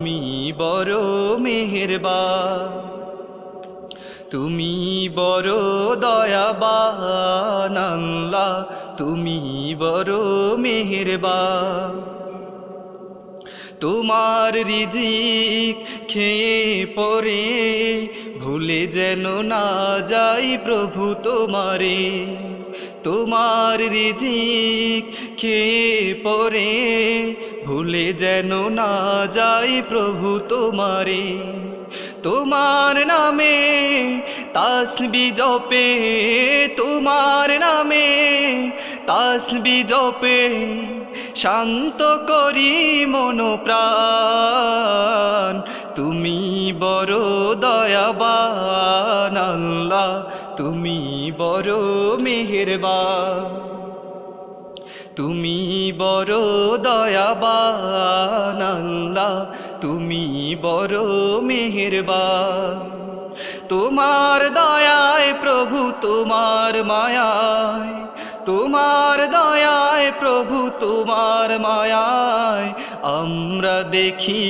তুমি বড় মেহেরবান, তুমি বড় দয়াবান আল্লাহ, তুমি বড় মেহেরবান। তোমার রিজিক খেয়ে পরে ভুলে যেন না যাই প্রভু তোমারে। তোমার রিজিক খেয়ে পরে ভুলে যেন না যাই প্রভু তোমারে। তোমার নামে তাসবি জপে, তোমার নামে তাসবি জপে শান্ত করি মন প্রাণ। তুমি বড় দয়াবান আল্লাহ, তুমি বড় মেহেরবান। তুমি বড় দয়াবান আল্লাহ, তুমি বড় মেহেরবান। তোমার দয়ায় প্রভু, তোমার মায়ায়, তোমার দয়ায় প্রভু, তোমার মায়ায় আমরা দেখি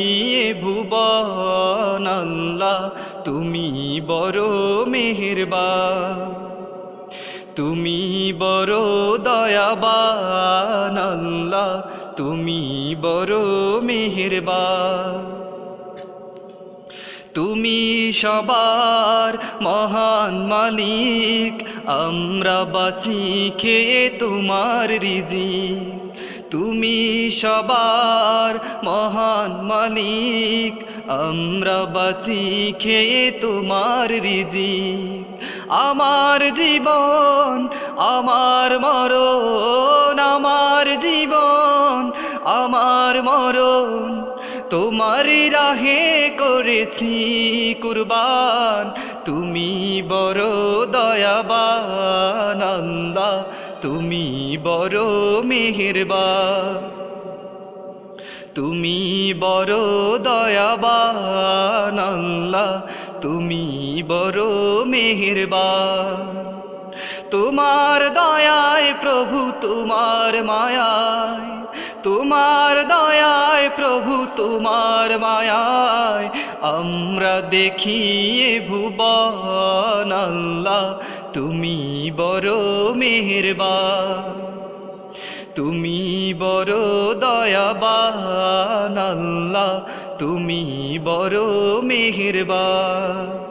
এ ভুবন আল্লাহ, তুমি বড় মেহেরবান। তুমি বড় দয়াবান আল্লাহ, তুমি বড় মেহেরবান। তুমি সবার মহান মালিক, আমরা বাঁচি খেয়ে তোমার রিজিক। তুমি সবার মহান মালিক, আমরা বাঁচি খেয়ে তোমার রিজিক। আমার জীবন আমার মরণ, আমার জীবন আমার মরণ তোমারই রাহে করেছি কুরবান। তুমি বড় দয়াবান আল্লাহ, তুমি বড় মেহেরবান। তুমি বড় দয়াবান আল্লাহ, তুমি বড় মেহেরবান। তোমার দয়ায় প্রভু, তোমার মায়ায়, তোমার দয়ায় প্রভু, তোমার মায়ায় আমরা দেখি এ ভুবন আল্লাহ, তুমি বড় মেহেরবান। তুমি বড় দয়াবান আল্লাহ, তুমি বড় মেহেরবান।